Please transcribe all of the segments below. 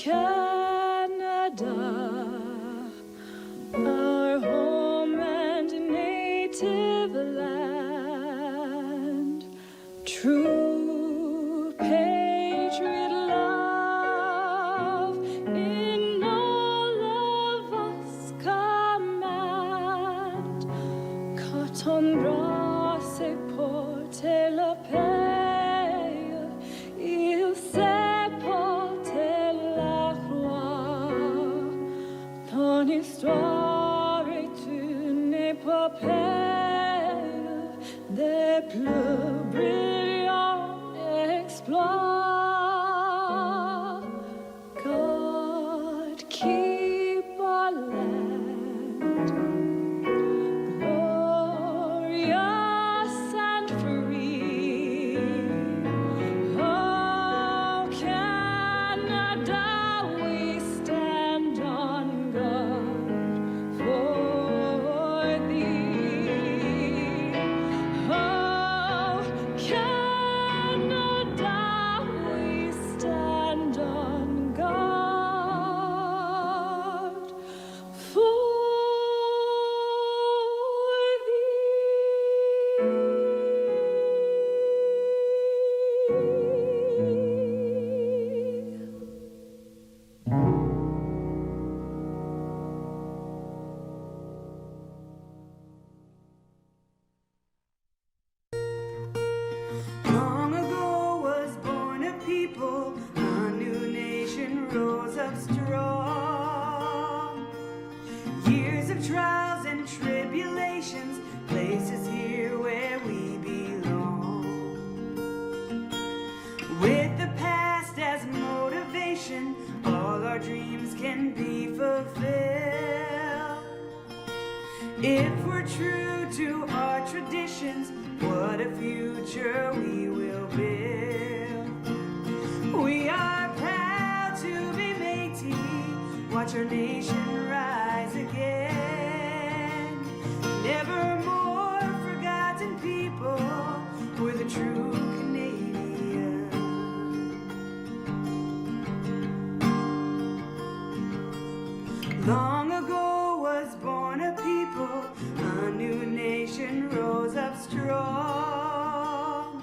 Canada, our home and native land, true patriot love in all of us command. Quand bras se porte la paix, il sait porter la croix. Ton histoire est une épopée des plus brillants exploits. God keep our land glorious and free. Oh, Canada, we stand on guard for thee. Oh, Canada, we stand on guard for Long ago was born a people, a new nation rose up strong. Years of trials and tribulations place us here where we belong. With the past as motivation, all our dreams can be fulfilled. If we're true to our traditions, what a future we will build. We are proud to be Métis, watch our nation rise again. Never more forgotten people, we're the true Canadian. Long ago was born a people, a new nation rose up strong.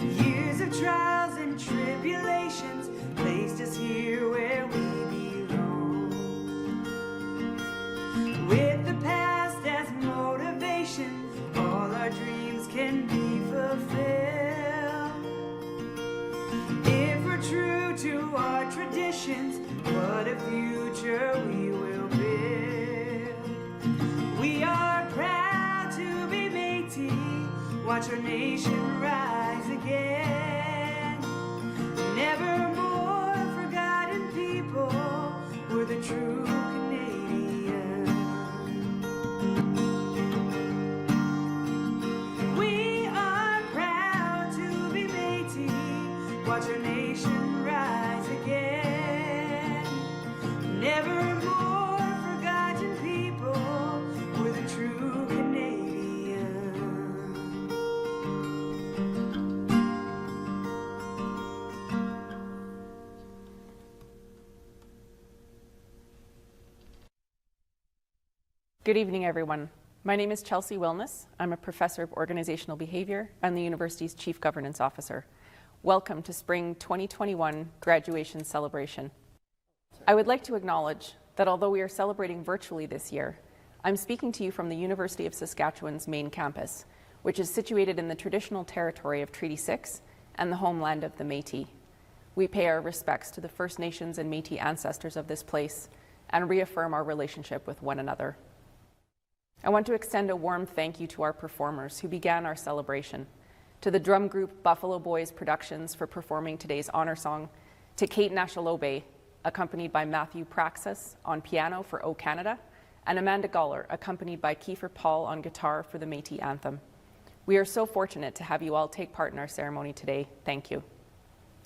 Years of trials and tribulations placed us here where we belong. With the past as motivation, all our dreams can be fulfilled. If we're true to our traditions, what a future we will build. We are proud to be Métis, watch our nation rise again. Never more forgotten people, we're the true Canadian. We are proud to be Métis, watch our nation rise again. Never more forgotten people, we're the true Canadian. Good evening, everyone. My name is Chelsea Wellness. I'm a professor of organizational behavior and the university's chief governance officer. Welcome to Spring 2021 graduation celebration. I would like to acknowledge that although we are celebrating virtually this year, I'm speaking to you from the University of Saskatchewan's main campus, which is situated in the traditional territory of Treaty 6 and the homeland of the Métis. We pay our respects to the First Nations and Métis ancestors of this place and reaffirm our relationship with one another. I want to extend a warm thank you to our performers who began our celebration, to the drum group Buffalo Boys Productions for performing today's honor song, to Kate Nashalobe, accompanied by Matthew Praxis on piano for O Canada, and Amanda Goller, accompanied by Kiefer Paul on guitar for the Métis anthem. We are so fortunate to have you all take part in our ceremony today. Thank you.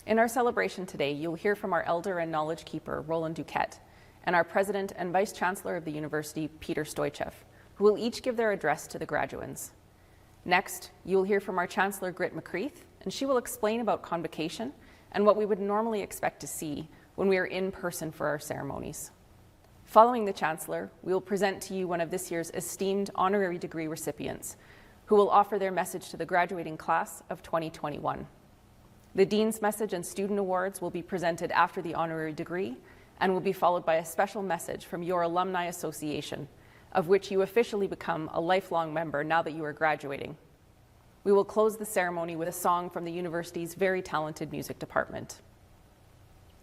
In our celebration today, you'll hear from our Elder and Knowledge Keeper, Roland Duquette, and our President and Vice Chancellor of the University, Peter Stoichev, who will each give their address to the graduands. Next, you will hear from our Chancellor, Grit McCreath, and she will explain about convocation and what we would normally expect to see when we are in person for our ceremonies. Following the Chancellor, we will present to you one of this year's esteemed honorary degree recipients, who will offer their message to the graduating class of 2021. The Dean's Message and Student Awards will be presented after the honorary degree and will be followed by a special message from your Alumni Association, of which you officially become a lifelong member now that you are graduating. We will close the ceremony with a song from the university's very talented music department.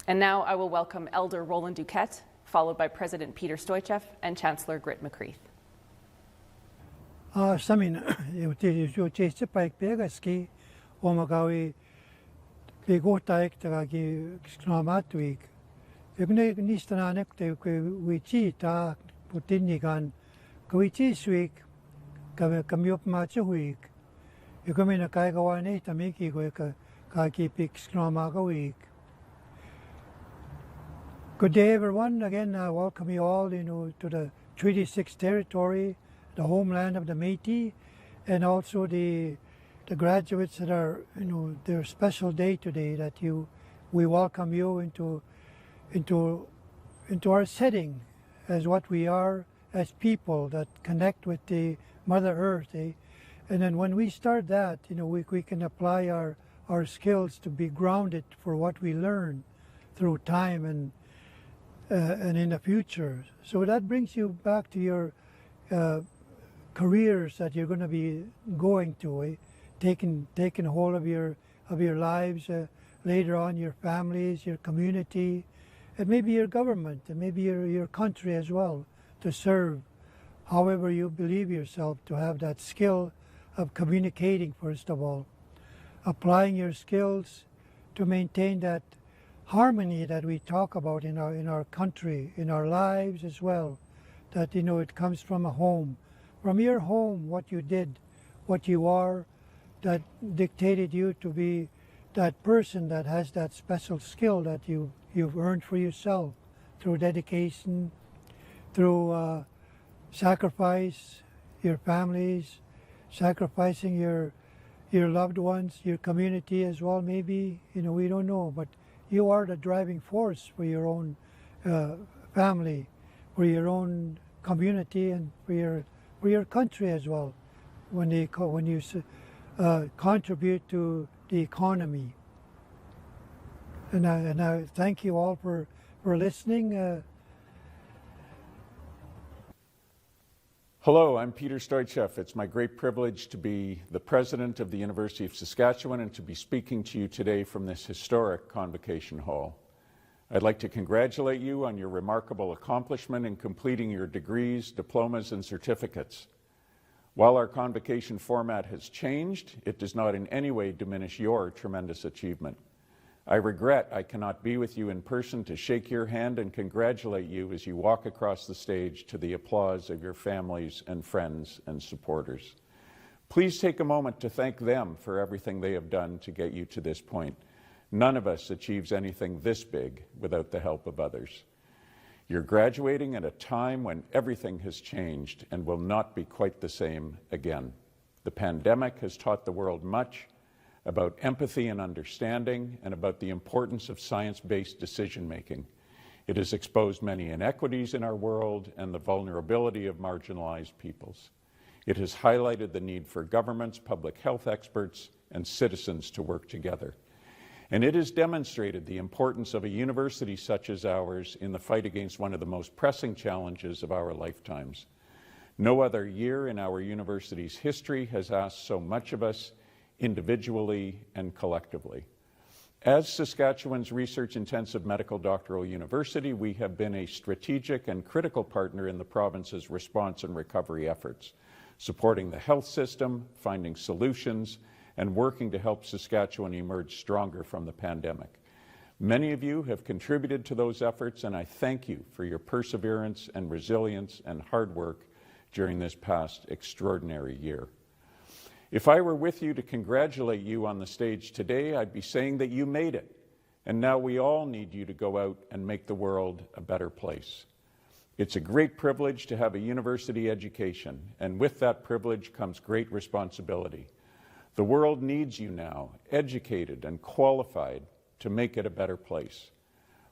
And now I will welcome Elder Roland Duquette, followed by President Peter Stoichev and Chancellor Grit McCreath. Samin, eu chase paik pegaski, omagawi pegotaik tagagi skramatuik. Egne nistananek te wichi ta putinigan, kawichi suik, kamiop machuik. Ekumina kaigawane tamiki go kaki pik skramagawik. Good day, everyone. Again, I welcome you all, to the Treaty 6 territory, the homeland of the Métis, and also the graduates that are, their special day today. That we welcome you into our setting as what we are as people that connect with the Mother Earth. And then when we start that, we can apply our skills to be grounded for what we learn through time and in the future. So that brings you back to your careers that you're going to be going to, taking hold of your lives, later on your families, your community, and maybe your government, and maybe your country as well, to serve however you believe yourself, to have that skill of communicating, first of all, applying your skills to maintain that harmony that we talk about in our country, in our lives as well, that it comes from a home, from your home, what you did, what you are, that dictated you to be that person that has that special skill that you've earned for yourself through dedication, through sacrifice, your families, sacrificing your loved ones, your community as well. Maybe we don't know, but you are the driving force for your own family, for your own community, and for your country as well. When you contribute to the economy, and I thank you all for listening. Hello, I'm Peter Stoichev. It's my great privilege to be the president of the University of Saskatchewan and to be speaking to you today from this historic Convocation Hall. I'd like to congratulate you on your remarkable accomplishment in completing your degrees, diplomas, and certificates. While our convocation format has changed, it does not in any way diminish your tremendous achievement. I regret I cannot be with you in person to shake your hand and congratulate you as you walk across the stage to the applause of your families and friends and supporters. Please take a moment to thank them for everything they have done to get you to this point. None of us achieves anything this big without the help of others. You're graduating at a time when everything has changed and will not be quite the same again. The pandemic has taught the world much about empathy and understanding, and about the importance of science-based decision-making. It has exposed many inequities in our world and the vulnerability of marginalized peoples. It has highlighted the need for governments, public health experts, and citizens to work together. And it has demonstrated the importance of a university such as ours in the fight against one of the most pressing challenges of our lifetimes. No other year in our university's history has asked so much of us individually and collectively. As Saskatchewan's research-intensive medical doctoral university, we have been a strategic and critical partner in the province's response and recovery efforts, supporting the health system, finding solutions, and working to help Saskatchewan emerge stronger from the pandemic. Many of you have contributed to those efforts, and I thank you for your perseverance and resilience and hard work during this past extraordinary year. If I were with you to congratulate you on the stage today, I'd be saying that you made it, and now we all need you to go out and make the world a better place. It's a great privilege to have a university education, and with that privilege comes great responsibility. The world needs you now, educated and qualified, to make it a better place.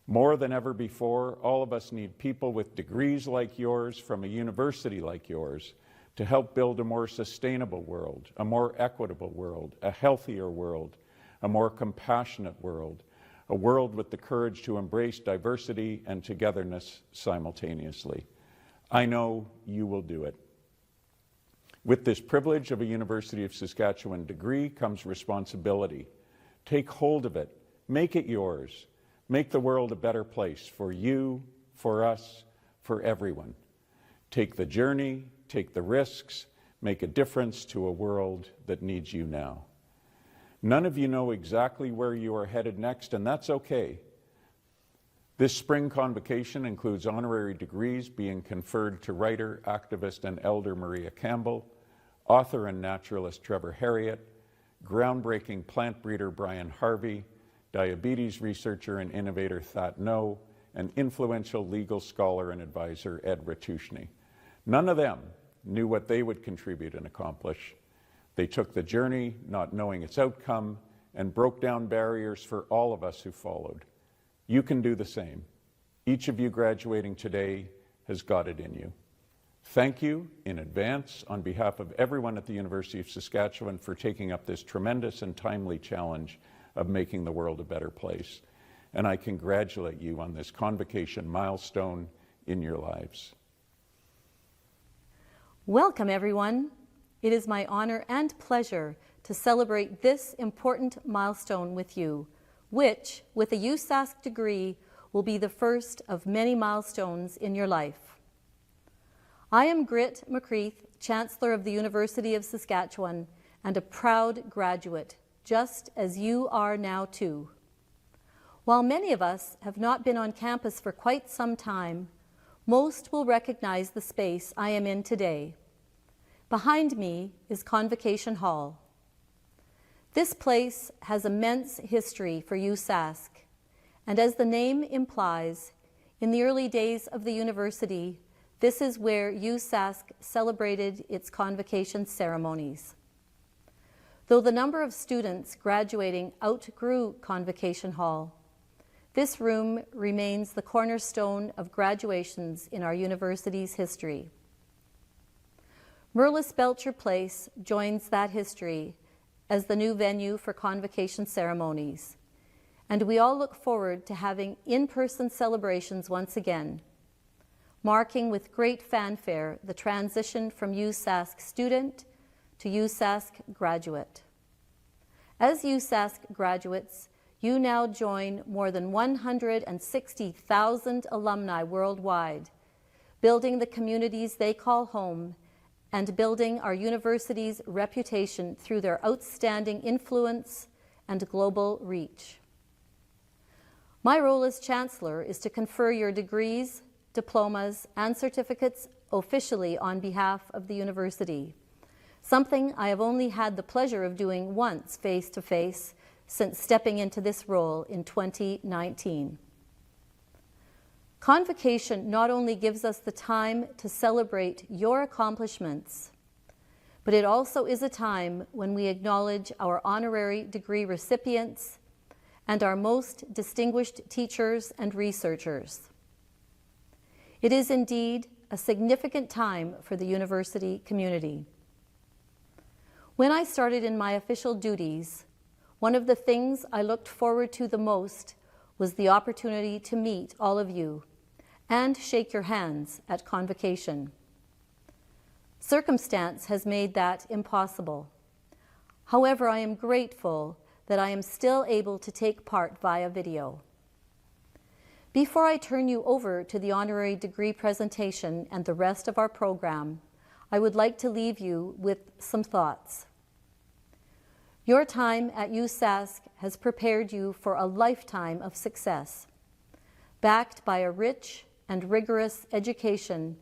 More than ever before, all of us need people with degrees like yours from a university like yours to help build a more sustainable world, a more equitable world, a healthier world, a more compassionate world, a world with the courage to embrace diversity and togetherness simultaneously. I know you will do it. With this privilege of a University of Saskatchewan degree comes responsibility. Take hold of it, make it yours. Make the world a better place for you, for us, for everyone. Take the journey, take the risks, make a difference to a world that needs you now. None of you know exactly where you are headed next, and that's okay. This spring convocation includes honorary degrees being conferred to writer, activist, and elder Maria Campbell, author and naturalist Trevor Harriott, groundbreaking plant breeder Brian Harvey, diabetes researcher and innovator That No, and influential legal scholar and advisor Ed Ratushny. None of them knew what they would contribute and accomplish. They took the journey, not knowing its outcome, and broke down barriers for all of us who followed. You can do the same. Each of you graduating today has got it in you. Thank you in advance on behalf of everyone at the University of Saskatchewan for taking up this tremendous and timely challenge of making the world a better place. And I congratulate you on this convocation milestone in your lives. Welcome, everyone. It is my honor and pleasure to celebrate this important milestone with you, which, with a USask degree, will be the first of many milestones in your life. I am Grit McCreath, Chancellor of the University of Saskatchewan, and a proud graduate, just as you are now too. While many of us have not been on campus for quite some time, most will recognize the space I am in today. Behind me is Convocation Hall. This place has immense history for USask, and as the name implies, in the early days of the university, this is where USask celebrated its convocation ceremonies. Though the number of students graduating outgrew Convocation Hall, this room remains the cornerstone of graduations in our university's history. Merlis Belcher Place joins that history as the new venue for convocation ceremonies, and we all look forward to having in-person celebrations once again, marking with great fanfare the transition from USask student to USask graduate. As USask graduates, you now join more than 160,000 alumni worldwide, building the communities they call home and building our university's reputation through their outstanding influence and global reach. My role as Chancellor is to confer your degrees, diplomas, and certificates officially on behalf of the university, something I have only had the pleasure of doing once face-to-face since stepping into this role in 2019. Convocation not only gives us the time to celebrate your accomplishments, but it also is a time when we acknowledge our honorary degree recipients and our most distinguished teachers and researchers. It is indeed a significant time for the university community. When I started in my official duties, one of the things I looked forward to the most was the opportunity to meet all of you and shake your hands at convocation. Circumstance has made that impossible. However, I am grateful that I am still able to take part via video. Before I turn you over to the honorary degree presentation and the rest of our program, I would like to leave you with some thoughts. Your time at USask has prepared you for a lifetime of success, backed by a rich and rigorous education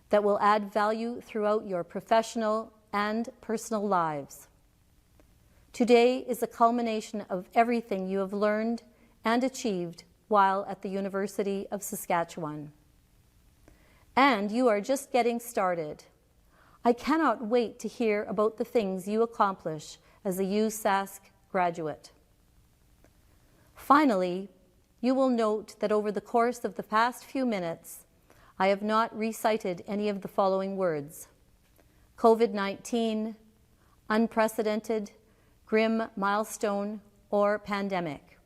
that will add value throughout your professional and personal lives. Today is a culmination of everything you have learned and achieved while at the University of Saskatchewan. And you are just getting started. I cannot wait to hear about the things you accomplish as a USask graduate. Finally, you will note that over the course of the past few minutes, I have not recited any of the following words: COVID-19, unprecedented, grim milestone, or pandemic.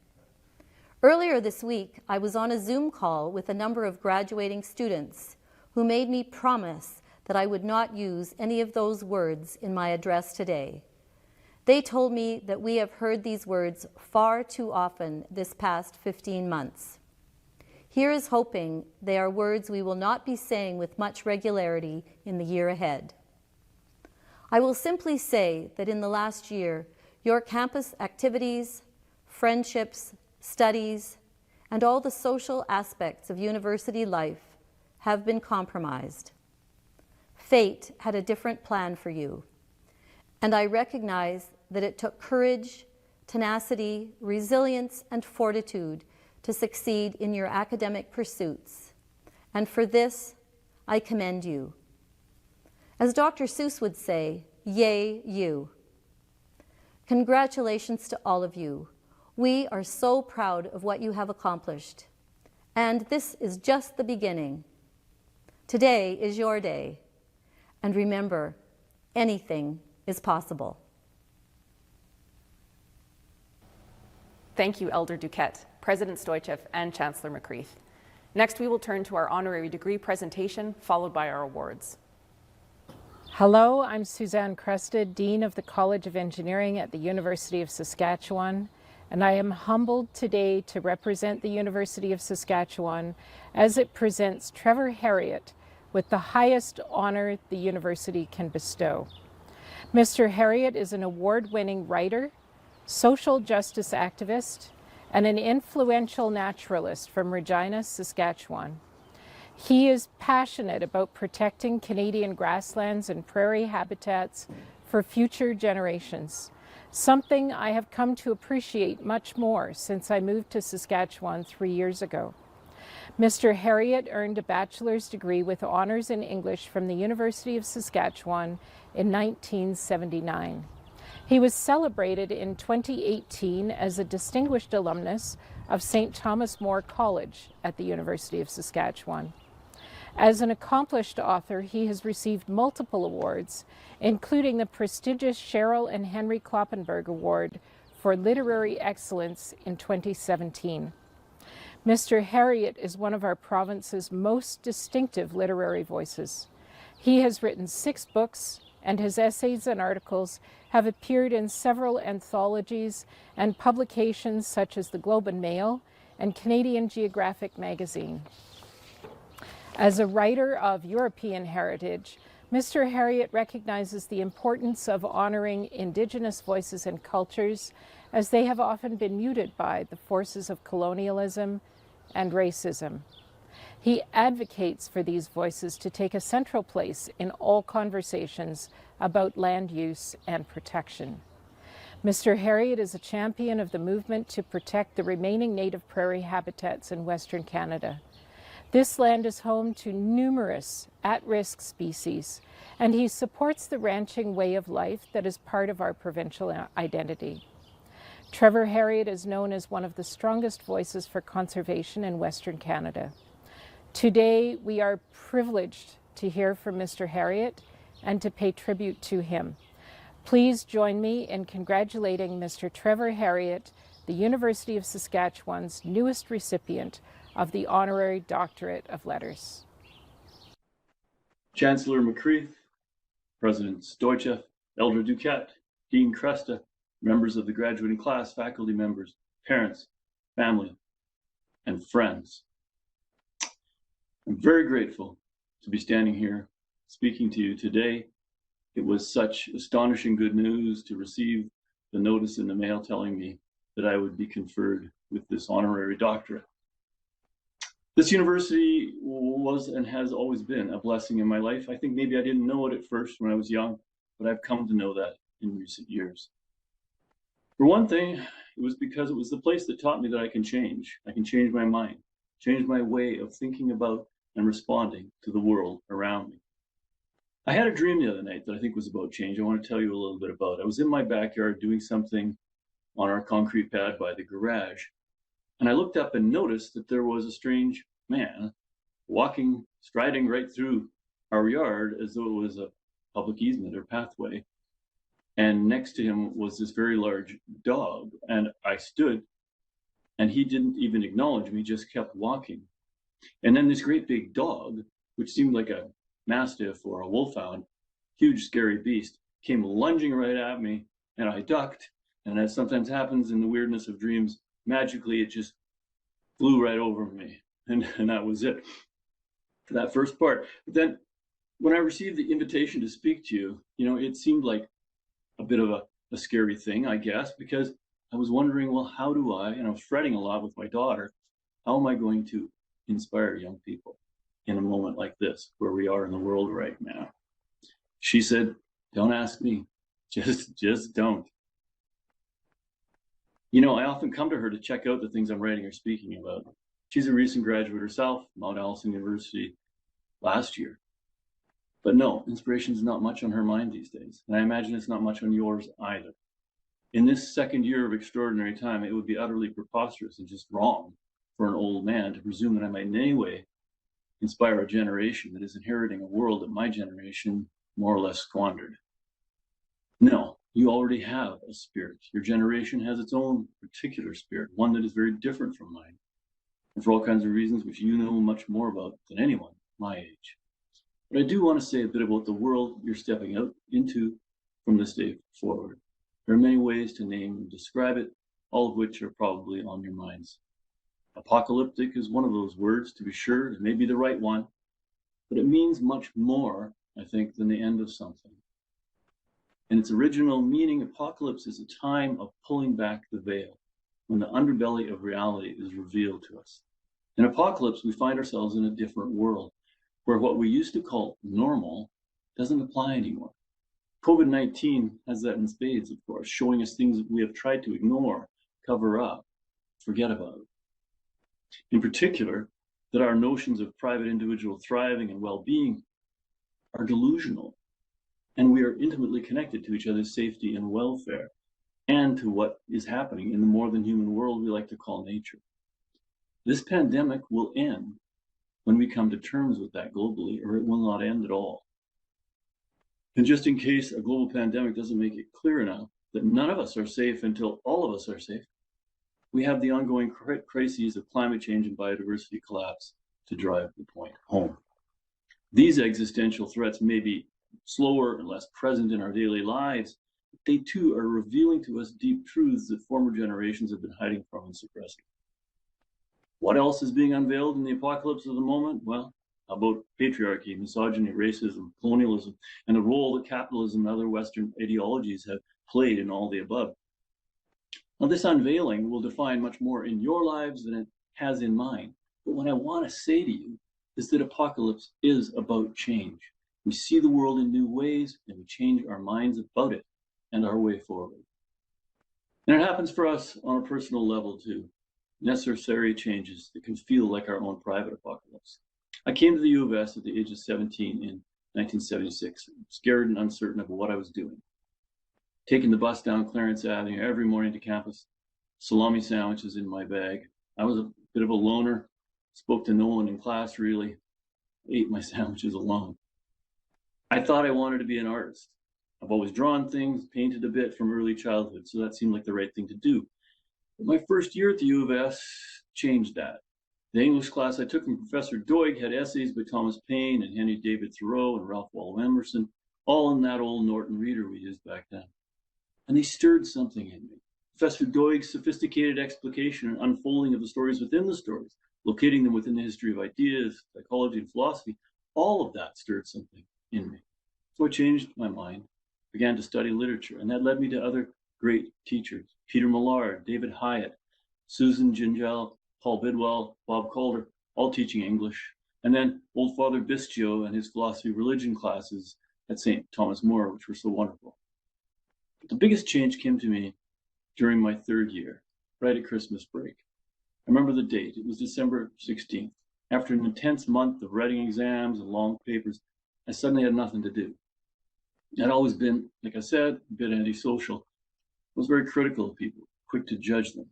Earlier this week, I was on a Zoom call with a number of graduating students who made me promise that I would not use any of those words in my address today. They told me that we have heard these words far too often this past 15 months. Here is hoping they are words we will not be saying with much regularity in the year ahead. I will simply say that in the last year, your campus activities, friendships, studies, and all the social aspects of university life have been compromised. Fate had a different plan for you, and I recognize that it took courage, tenacity, resilience, and fortitude to succeed in your academic pursuits. And for this, I commend you. As Dr. Seuss would say, yay, you. Congratulations to all of you. We are so proud of what you have accomplished. And this is just the beginning. Today is your day. And remember, anything is possible. Thank you, Elder Duquette, President Stoichev, and Chancellor McCreath. Next, we will turn to our honorary degree presentation, followed by our awards. Hello, I'm Suzanne Cresta, Dean of the College of Engineering at the University of Saskatchewan, and I am humbled today to represent the University of Saskatchewan as it presents Trevor Harriott with the highest honor the university can bestow. Mr. Harriott is an award-winning writer, social justice activist, and an influential naturalist from Regina, Saskatchewan. He is passionate about protecting Canadian grasslands and prairie habitats for future generations, something I have come to appreciate much more since I moved to Saskatchewan 3 years ago. Mr. Harriott earned a bachelor's degree with honors in English from the University of Saskatchewan in 1979. He was celebrated in 2018 as a distinguished alumnus of St. Thomas More College at the University of Saskatchewan. As an accomplished author, he has received multiple awards, including the prestigious Cheryl and Henry Kloppenberg Award for Literary Excellence in 2017. Mr. Harriott is one of our province's most distinctive literary voices. He has written 6 books, and his essays and articles have appeared in several anthologies and publications such as the Globe and Mail and Canadian Geographic magazine. As a writer of European heritage, Mr. Harriott recognizes the importance of honoring Indigenous voices and cultures, as they have often been muted by the forces of colonialism and racism. He advocates for these voices to take a central place in all conversations about land use and protection. Mr. Harriott is a champion of the movement to protect the remaining native prairie habitats in Western Canada. This land is home to numerous at-risk species, and he supports the ranching way of life that is part of our provincial identity. Trevor Harriott is known as one of the strongest voices for conservation in Western Canada. Today, we are privileged to hear from Mr. Harriott and to pay tribute to him. Please join me in congratulating Mr. Trevor Harriott, the University of Saskatchewan's newest recipient of the Honorary Doctorate of Letters. Chancellor McCreath, President Stoichev, Elder Duquette, Dean Cresta, members of the graduating class, faculty members, parents, family, and friends. I'm very grateful to be standing here speaking to you today. It was such astonishing good news to receive the notice in the mail telling me that I would be conferred with this honorary doctorate. This university was and has always been a blessing in my life. I think maybe I didn't know it at first when I was young, but I've come to know that in recent years. For one thing, it was because it was the place that taught me that I can change. I can change my mind, change my way of thinking about and responding to the world around me. I had a dream the other night that I think was about change. I want to tell you a little bit about. I was in my backyard doing something on our concrete pad by the garage. And I looked up and noticed that there was a strange man striding right through our yard as though it was a public easement or pathway. And next to him was this very large dog. And I stood, and he didn't even acknowledge me, just kept walking. And then this great big dog, which seemed like a mastiff or a wolfhound, huge scary beast, came lunging right at me, and I ducked. And as sometimes happens in the weirdness of dreams, magically it just flew right over me. And that was it for that first part. But then when I received the invitation to speak to you, it seemed like a bit of a scary thing, I guess, because I was wondering, well, how do I, and I was fretting a lot with my daughter, how am I going to inspire young people in a moment like this, where we are in the world right now? She said, don't ask me, just don't. I often come to her to check out the things I'm writing or speaking about. She's a recent graduate herself, Mount Allison University last year. But no, inspiration is not much on her mind these days. And I imagine it's not much on yours either. In this second year of extraordinary time, it would be utterly preposterous and just wrong for an old man to presume that I might in any way inspire a generation that is inheriting a world that my generation more or less squandered. No, you already have a spirit. Your generation has its own particular spirit, one that is very different from mine, and for all kinds of reasons which you know much more about than anyone my age. But I do want to say a bit about the world you're stepping out into from this day forward. There are many ways to name and describe it, all of which are probably on your minds. Apocalyptic is one of those words, to be sure. It may be the right one, but it means much more, I think, than the end of something. In its original meaning, apocalypse is a time of pulling back the veil, when the underbelly of reality is revealed to us. In apocalypse, we find ourselves in a different world, where what we used to call normal doesn't apply anymore. COVID-19 has that in spades, of course, showing us things that we have tried to ignore, cover up, forget about. In particular, that our notions of private individual thriving and well-being are delusional, and we are intimately connected to each other's safety and welfare, and to what is happening in the more than human world we like to call nature. This pandemic will end when we come to terms with that globally, or it will not end at all. And just in case a global pandemic doesn't make it clear enough that none of us are safe until all of us are safe, we have the ongoing crises of climate change and biodiversity collapse to drive the point home. These existential threats may be slower and less present in our daily lives, but they too are revealing to us deep truths that former generations have been hiding from and suppressing. What else is being unveiled in the apocalypse of the moment? Well, how about patriarchy, misogyny, racism, colonialism, and the role that capitalism and other Western ideologies have played in all the above? Now, this unveiling will define much more in your lives than it has in mine. But what I want to say to you is that apocalypse is about change. We see the world in new ways, and we change our minds about it and our way forward. And it happens for us on a personal level too. Necessary changes that can feel like our own private apocalypse. I came to the U of S at the age of 17 in 1976, scared and uncertain of what I was doing. Taking the bus down Clarence Avenue every morning to campus, salami sandwiches in my bag. I was a bit of a loner, spoke to no one in class really, ate my sandwiches alone. I thought I wanted to be an artist. I've always drawn things, painted a bit from early childhood, so that seemed like the right thing to do. But my first year at the U of S changed that. The English class I took from Professor Doig had essays by Thomas Paine and Henry David Thoreau and Ralph Waldo Emerson, all in that old Norton reader we used back then. And they stirred something in me. Professor Doig's sophisticated explication and unfolding of the stories within the stories, locating them within the history of ideas, psychology, and philosophy, all of that stirred something in me. So I changed my mind, began to study literature, and that led me to other great teachers, Peter Millard, David Hyatt, Susan Gingell, Paul Bidwell, Bob Calder, all teaching English, and then old Father Biscio and his philosophy of religion classes at St. Thomas More, which were so wonderful. But the biggest change came to me during my third year, right at Christmas break. I remember the date, it was December 16th. After an intense month of writing exams and long papers, I suddenly had nothing to do. I'd always been, like I said, a bit antisocial. I was very critical of people, quick to judge them.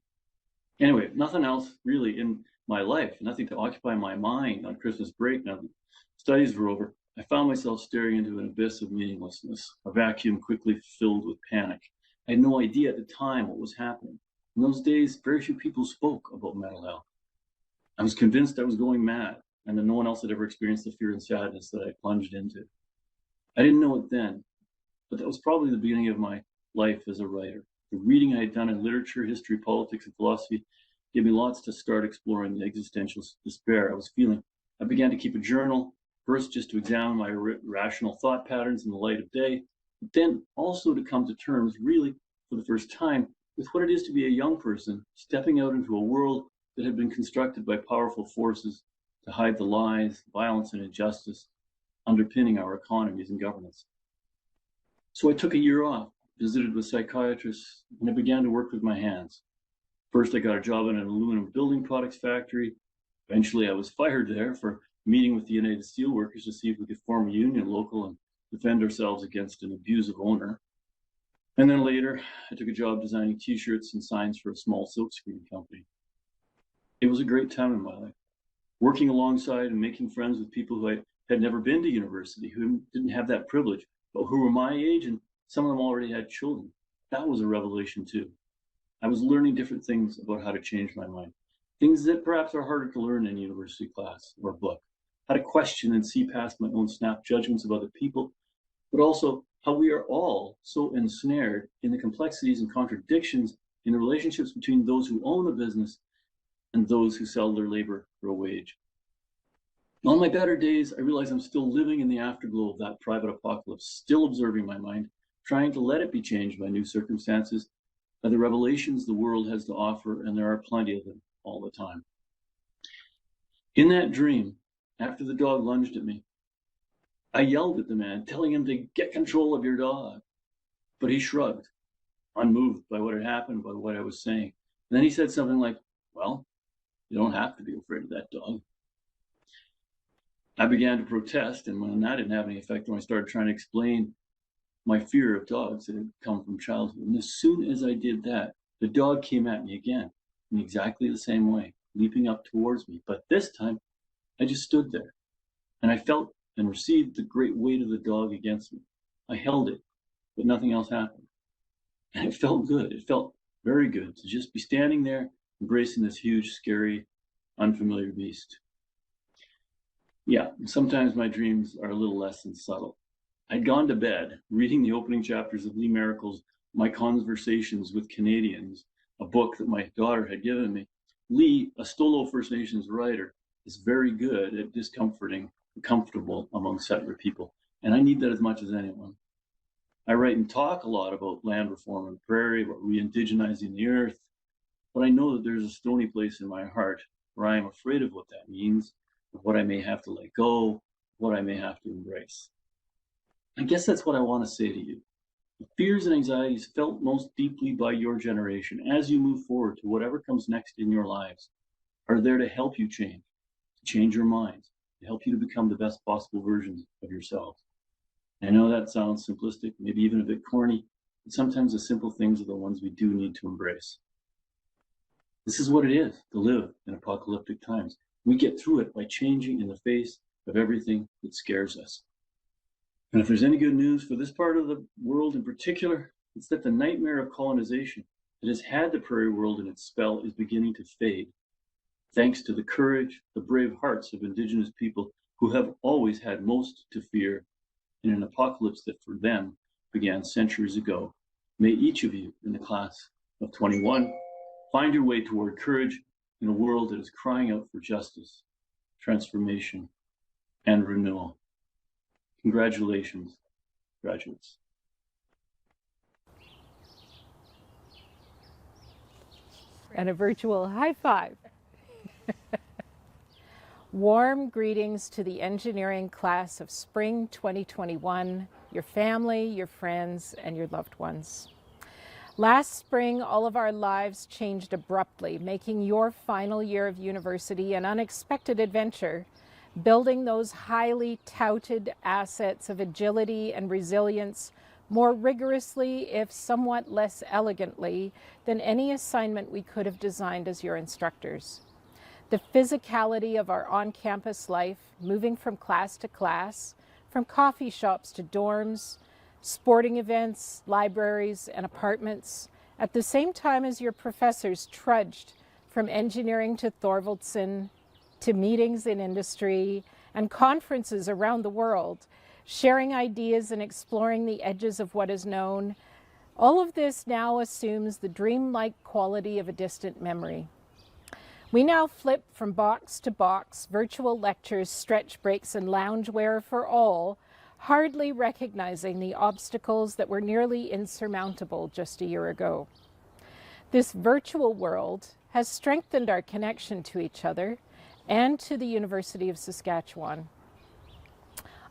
Anyway, nothing else really in my life, nothing to occupy my mind on Christmas break. Now the studies were over. I found myself staring into an abyss of meaninglessness, a vacuum quickly filled with panic. I had no idea at the time what was happening. In those days, very few people spoke about mental health. I was convinced I was going mad and that no one else had ever experienced the fear and sadness that I plunged into. I didn't know it then, but that was probably the beginning of my life as a writer. The reading I had done in literature, history, politics, and philosophy gave me lots to start exploring the existential despair I was feeling. I began to keep a journal, first just to examine my rational thought patterns in the light of day, but then also to come to terms, really, for the first time, with what it is to be a young person stepping out into a world that had been constructed by powerful forces to hide the lies, violence, and injustice underpinning our economies and governance. So I took a year off, visited with psychiatrists, and I began to work with my hands. First, I got a job in an aluminum building products factory. Eventually, I was fired there for meeting with the United Steelworkers to see if we could form a union local and defend ourselves against an abusive owner. And then later, I took a job designing t-shirts and signs for a small silkscreen company. It was a great time in my life, working alongside and making friends with people who I had never been to university, who didn't have that privilege, but who were my age, and some of them already had children. That was a revelation too. I was learning different things about how to change my mind, things that perhaps are harder to learn in university class or book, how to question and see past my own snap judgments of other people, but also how we are all so ensnared in the complexities and contradictions in the relationships between those who own a business and those who sell their labor for a wage. On my better days, I realize I'm still living in the afterglow of that private apocalypse, still observing my mind, trying to let it be changed by new circumstances, by the revelations the world has to offer, and there are plenty of them all the time. In that dream, after the dog lunged at me, I yelled at the man, telling him to get control of your dog. But he shrugged, unmoved by what had happened, by what I was saying. And then he said something like, well, you don't have to be afraid of that dog. I began to protest, and when that didn't have any effect, when I started trying to explain my fear of dogs that had come from childhood. And as soon as I did that, the dog came at me again in exactly the same way, leaping up towards me. But this time, I just stood there, and I felt and received the great weight of the dog against me. I held it, but nothing else happened. And it felt good. It felt very good to just be standing there, embracing this huge, scary, unfamiliar beast. Yeah, sometimes my dreams are a little less than subtle. I'd gone to bed reading the opening chapters of Lee Merrill's My Conversations with Canadians, a book that my daughter had given me. Lee, a Stolo First Nations writer, is very good at discomforting and comfortable among settler people, and I need that as much as anyone. I write and talk a lot about land reform and prairie, about re-indigenizing the earth, but I know that there's a stony place in my heart where I am afraid of what that means, of what I may have to let go, what I may have to embrace. I guess that's what I want to say to you. The fears and anxieties felt most deeply by your generation as you move forward to whatever comes next in your lives are there to help you change, to change your minds, to help you to become the best possible versions of yourselves. I know that sounds simplistic, maybe even a bit corny, but sometimes the simple things are the ones we do need to embrace. This is what it is to live in apocalyptic times. We get through it by changing in the face of everything that scares us. And if there's any good news for this part of the world in particular, it's that the nightmare of colonization that has had the prairie world in its spell is beginning to fade, thanks to the courage, the brave hearts of Indigenous people who have always had most to fear in an apocalypse that for them began centuries ago. May each of you in the class of 21 find your way toward courage in a world that is crying out for justice, transformation, and renewal. Congratulations, graduates. And a virtual high five. Warm greetings to the engineering class of spring 2021, your family, your friends, and your loved ones. Last spring, all of our lives changed abruptly, making your final year of university an unexpected adventure, building those highly touted assets of agility and resilience more rigorously, if somewhat less elegantly, than any assignment we could have designed as your instructors. The physicality of our on-campus life, moving from class to class, from coffee shops to dorms, sporting events, libraries, and apartments, at the same time as your professors trudged from engineering to Thorvaldsen, to meetings in industry and conferences around the world, sharing ideas and exploring the edges of what is known. All of this now assumes the dreamlike quality of a distant memory. We now flip from box to box, virtual lectures, stretch breaks, and loungewear for all, hardly recognizing the obstacles that were nearly insurmountable just a year ago. This virtual world has strengthened our connection to each other and to the University of Saskatchewan.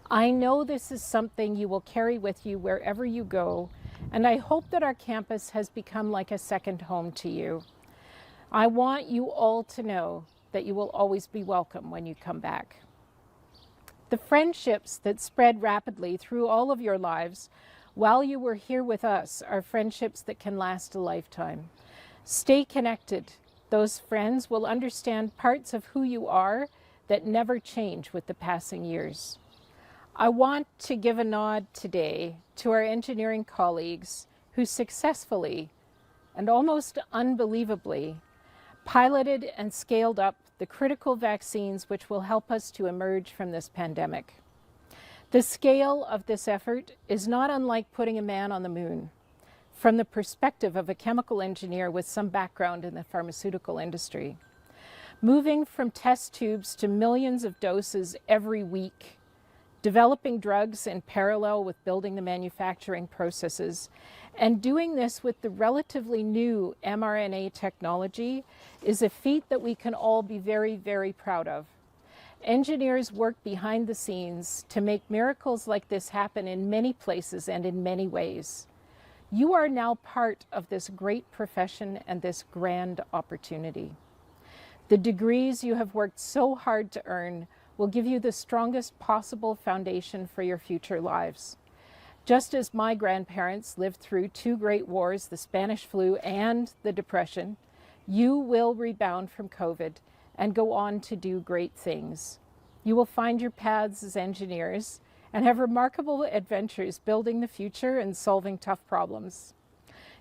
I know this is something you will carry with you wherever you go, and I hope that our campus has become like a second home to you. I want you all to know that you will always be welcome when you come back. The friendships that spread rapidly through all of your lives while you were here with us are friendships that can last a lifetime. Stay connected. Those friends will understand parts of who you are that never change with the passing years. I want to give a nod today to our engineering colleagues who successfully and almost unbelievably piloted and scaled up the critical vaccines which will help us to emerge from this pandemic. The scale of this effort is not unlike putting a man on the moon from the perspective of a chemical engineer with some background in the pharmaceutical industry. Moving from test tubes to millions of doses every week, developing drugs in parallel with building the manufacturing processes, and doing this with the relatively new mRNA technology is a feat that we can all be very, very proud of. Engineers work behind the scenes to make miracles like this happen in many places and in many ways. You are now part of this great profession and this grand opportunity. The degrees you have worked so hard to earn will give you the strongest possible foundation for your future lives. Just as my grandparents lived through two great wars, the Spanish flu and the Depression, you will rebound from COVID and go on to do great things. You will find your paths as engineers and have remarkable adventures building the future and solving tough problems.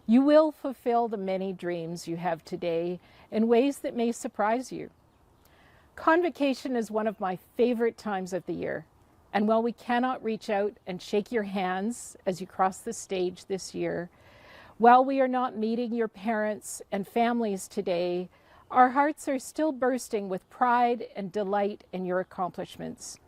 You will fulfill the many dreams you have today in ways that may surprise you. Convocation is one of my favorite times of the year, and while we cannot reach out and shake your hands as you cross the stage this year, while we are not meeting your parents and families today, our hearts are still bursting with pride and delight in your accomplishments.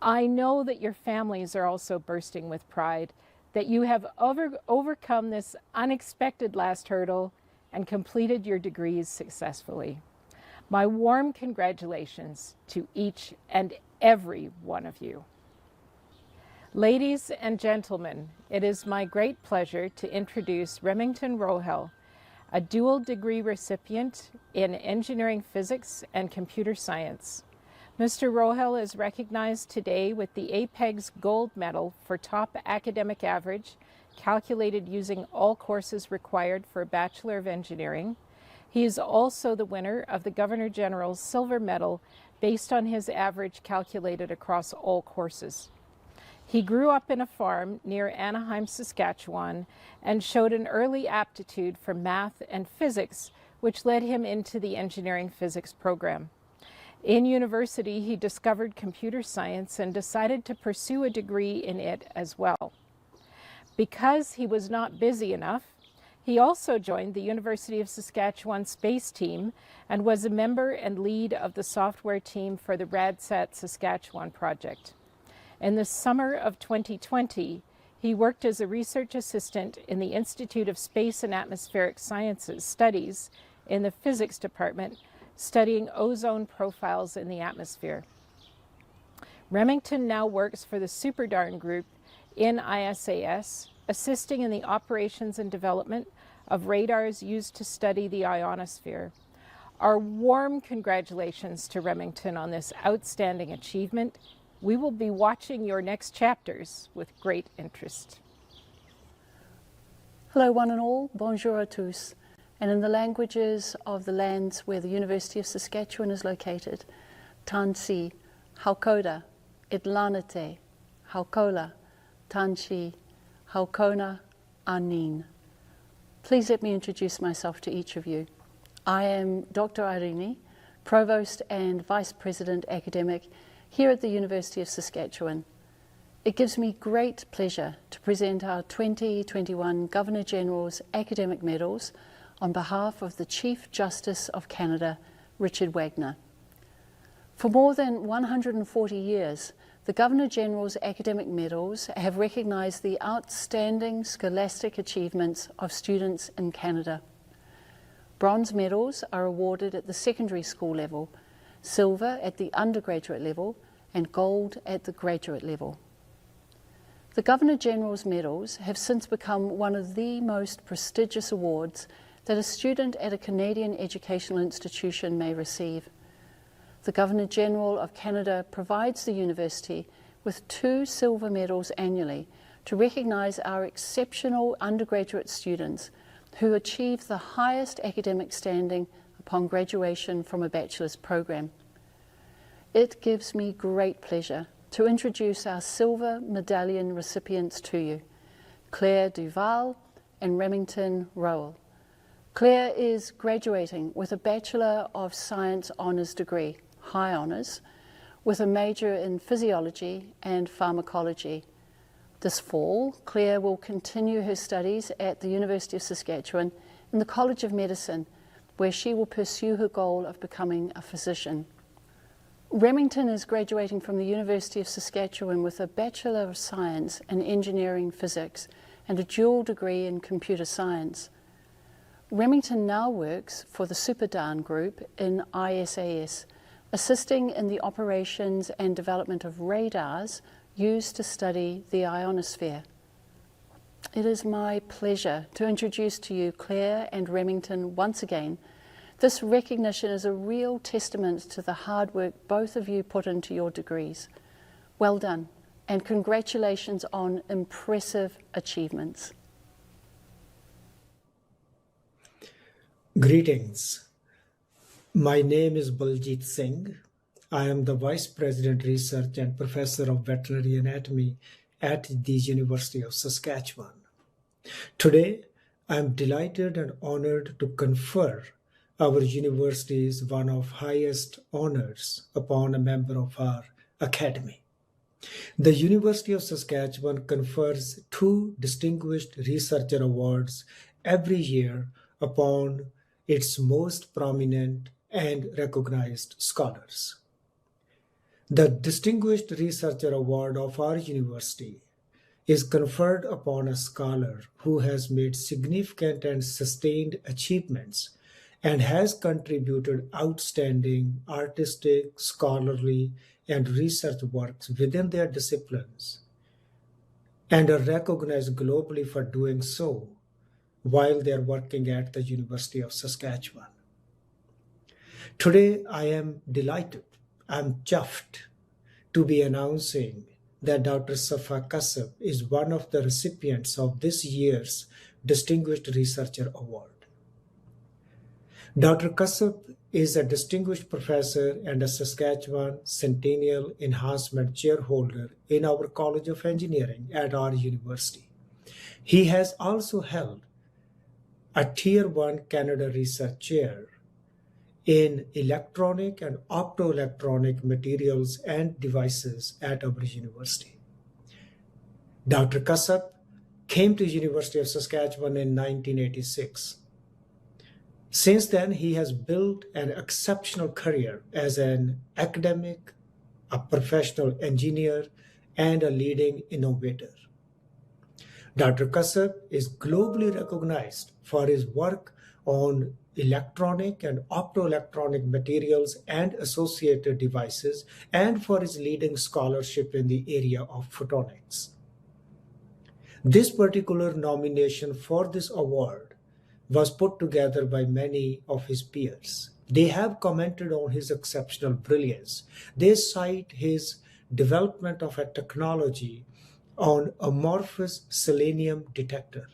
I know that your families are also bursting with pride that you have overcome this unexpected last hurdle and completed your degrees successfully. My warm congratulations to each and every one of you. Ladies and gentlemen, it is my great pleasure to introduce Remington Rohel, a dual degree recipient in engineering physics and computer science. Mr. Rohel is recognized today with the APEGS Gold Medal for top academic average, calculated using all courses required for a Bachelor of Engineering. He is also the winner of the Governor General's Silver Medal based on his average calculated across all courses. He grew up in a farm near Anaheim, Saskatchewan, and showed an early aptitude for math and physics, which led him into the engineering physics program. In university, he discovered computer science and decided to pursue a degree in it as well. Because he was not busy enough, he also joined the University of Saskatchewan space team and was a member and lead of the software team for the RadSat Saskatchewan project. In the summer of 2020, he worked as a research assistant in the Institute of Space and Atmospheric Sciences Studies in the physics department, studying ozone profiles in the atmosphere. Remington now works for the Superdarn Group in ISAS, assisting in the operations and development of radars used to study the ionosphere. Our warm congratulations to Remington on this outstanding achievement. We will be watching your next chapters with great interest. Hello one and all, bonjour à tous. And in the languages of the lands where the University of Saskatchewan is located, Tansi, Haukoda, Itlanate, Haukola, Tanchi, Haukona, Anin. Please let me introduce myself to each of you. I am Dr. Irene, Provost and Vice President Academic here at the University of Saskatchewan. It gives me great pleasure to present our 2021 Governor-General's Academic Medals on behalf of the Chief Justice of Canada, Richard Wagner. For more than 140 years, the Governor-General's Academic Medals have recognised the outstanding scholastic achievements of students in Canada. Bronze medals are awarded at the secondary school level, silver at the undergraduate level, and gold at the graduate level. The Governor-General's Medals have since become one of the most prestigious awards that a student at a Canadian educational institution may receive. The Governor-General of Canada provides the university with 2 silver medals annually to recognise our exceptional undergraduate students who achieve the highest academic standing upon graduation from a bachelor's program. It gives me great pleasure to introduce our silver medallion recipients to you, Claire Duval and Remington Rowell. Claire is graduating with a Bachelor of Science Honours degree, high honours, with a major in physiology and pharmacology. This fall, Claire will continue her studies at the University of Saskatchewan in the College of Medicine, where she will pursue her goal of becoming a physician. Remington is graduating from the University of Saskatchewan with a Bachelor of Science in Engineering Physics and a dual degree in Computer Science. Remington now works for the Superdan Group in ISAS, assisting in the operations and development of radars used to study the ionosphere. It is my pleasure to introduce to you Claire and Remington once again. This recognition is a real testament to the hard work both of you put into your degrees. Well done, and congratulations on impressive achievements. Greetings. My name is Baljit Singh. I am the Vice President Research and Professor of Veterinary Anatomy at the University of Saskatchewan. Today, I am delighted and honored to confer our university's one of highest honors upon a member of our academy. The University of Saskatchewan confers 2 distinguished researcher awards every year upon its most prominent and recognized scholars. The Distinguished Researcher Award of our university is conferred upon a scholar who has made significant and sustained achievements and has contributed outstanding artistic, scholarly, and research works within their disciplines and are recognized globally for doing so while they are working at the University of Saskatchewan. Today, I am delighted, I'm chuffed to be announcing that Dr. Safa Kasab is one of the recipients of this year's Distinguished Researcher Award. Dr. Kasab is a distinguished professor and a Saskatchewan Centennial Enhancement Chairholder in our College of Engineering at our university. He has also held a Tier 1 Canada Research Chair in electronic and optoelectronic materials and devices at our university. Dr. Kasab came to University of Saskatchewan in 1986. Since then, he has built an exceptional career as an academic, a professional engineer, and a leading innovator. Dr. Kasab is globally recognized for his work on electronic and optoelectronic materials and associated devices, and for his leading scholarship in the area of photonics. This particular nomination for this award was put together by many of his peers. They have commented on his exceptional brilliance. They cite his development of a technology on amorphous selenium detector,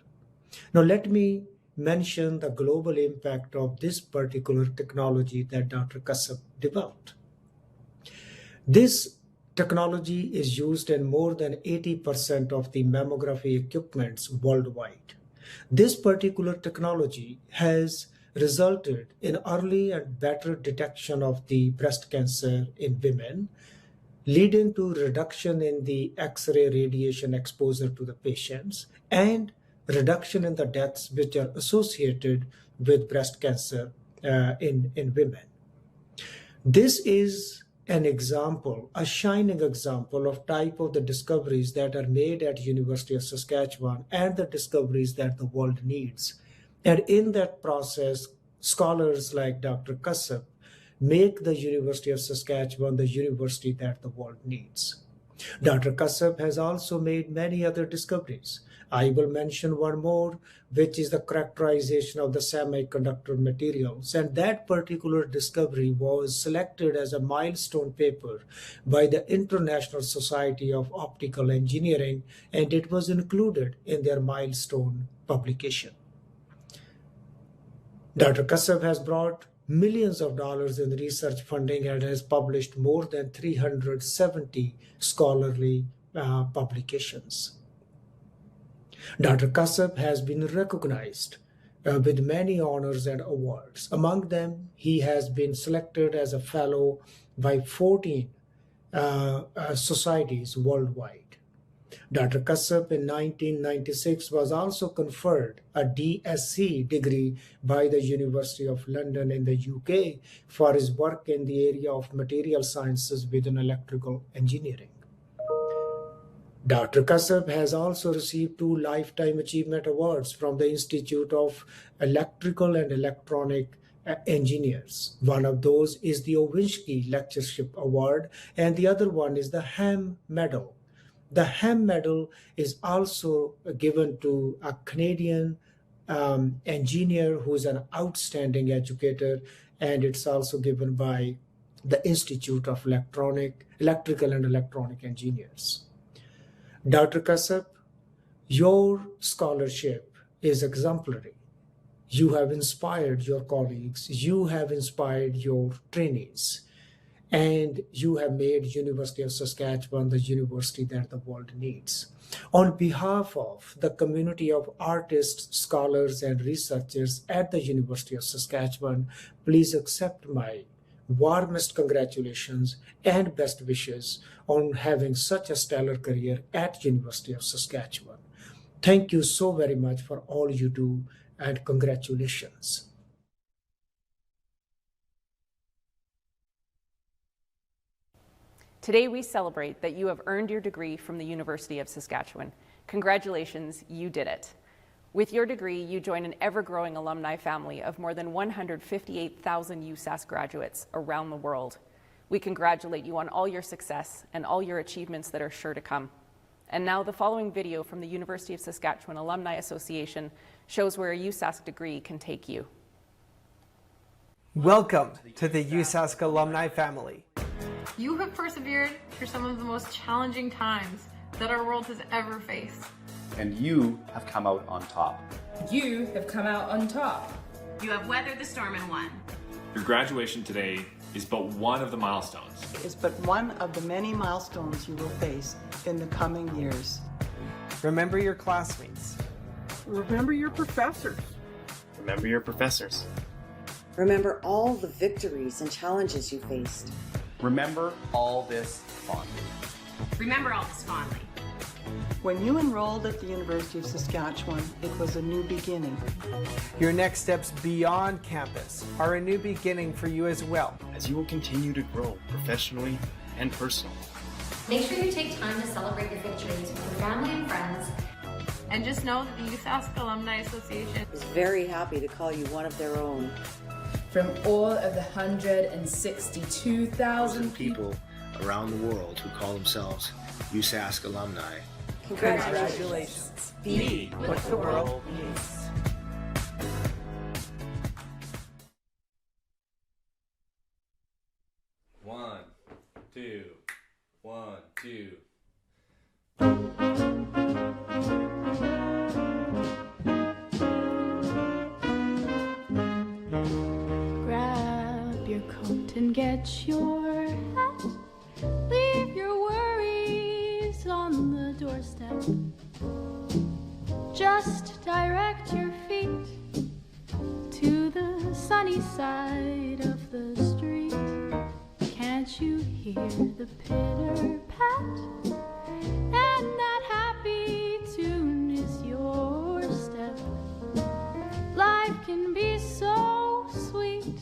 Now, let me mention the global impact of this particular technology that Dr. Kasab developed. This technology is used in more than 80% of the mammography equipments worldwide. This particular technology has resulted in early and better detection of the breast cancer in women, leading to reduction in the X-ray radiation exposure to the patients and reduction in the deaths which are associated with breast cancer in women. This is an example, a shining example of type of the discoveries that are made at University of Saskatchewan and the discoveries that the world needs. And in that process, scholars like Dr. Kasab make the University of Saskatchewan the university that the world needs. Dr. Kasab has also made many other discoveries. I will mention one more, which is the characterization of the semiconductor materials. And that particular discovery was selected as a milestone paper by the International Society of Optical Engineering, and it was included in their milestone publication. Dr. Kasab has brought millions of dollars in research funding and has published more than 370 scholarly publications. Dr. Kasab has been recognized with many honors and awards. Among them, he has been selected as a fellow by 14 societies worldwide. Dr. Kasab in 1996 was also conferred a DSc degree by the University of London in the UK for his work in the area of material sciences within electrical engineering. Dr. Kasab has also received 2 Lifetime Achievement Awards from the Institute of Electrical and Electronic Engineers. One of those is the Owinsky Lectureship Award, and the other one is the Ham Medal. The Ham Medal is also given to a Canadian engineer who is an outstanding educator, and it's also given by the Institute of Electrical and Electronic Engineers. Dr. Kasab, your scholarship is exemplary. You have inspired your colleagues, you have inspired your trainees, and you have made University of Saskatchewan the university that the world needs. On behalf of the community of artists, scholars, and researchers at the University of Saskatchewan, please accept my warmest congratulations and best wishes on having such a stellar career at University of Saskatchewan. Thank you so very much for all you do, and congratulations. Today we celebrate that you have earned your degree from the University of Saskatchewan. Congratulations, you did it. With your degree, you join an ever-growing alumni family of more than 158,000 USask graduates around the world. We congratulate you on all your success and all your achievements that are sure to come. And now the following video from the University of Saskatchewan Alumni Association shows where a USask degree can take you. Welcome to the USask alumni family. You have persevered through some of the most challenging times that our world has ever faced. And you have come out on top. You have come out on top. You have weathered the storm and won. Your graduation today is but one of the milestones. It's but one of the many milestones you will face in the coming years. Remember your classmates. Remember your professors. Remember your professors. Remember all the victories and challenges you faced. Remember all this fondly. Remember all this fondly. When you enrolled at the University of Saskatchewan, it was a new beginning. Your next steps beyond campus are a new beginning for you as well. As you will continue to grow professionally and personally. Make sure you take time to celebrate your victories with your family and friends. And just know that the USask Alumni Association is very happy to call you one of their own. From all of the 162,000 people around the world who call themselves USask alumni. Congratulations. Be what the world needs. One, two, 1, 2. Just direct your feet to the sunny side of the street. Can't you hear the pitter-pat? And that happy tune is your step. Life can be so sweet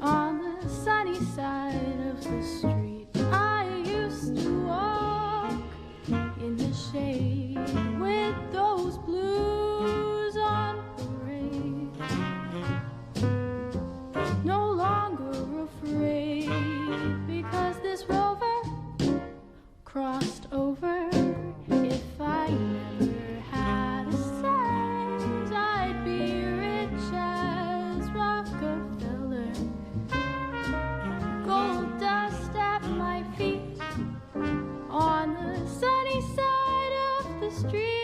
on the sunny side of the street. I used to walk in the shade with those blues on parade. No longer afraid, because this rover crossed over. If I never had a cent, I'd be rich as Rockefeller. Gold dust at my feet on the sunny side of the street.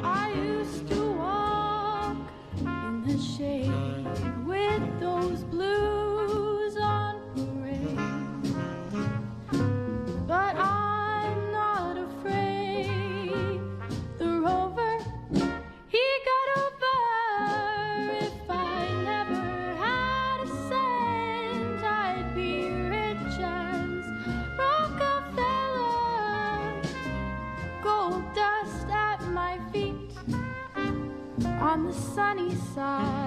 I used to walk in the shade with those blues on parade. But I'm not afraid. The rover, he got over. If I never had a cent, I'd be rich as Rockefeller. Gold dust at my feet on the sunny side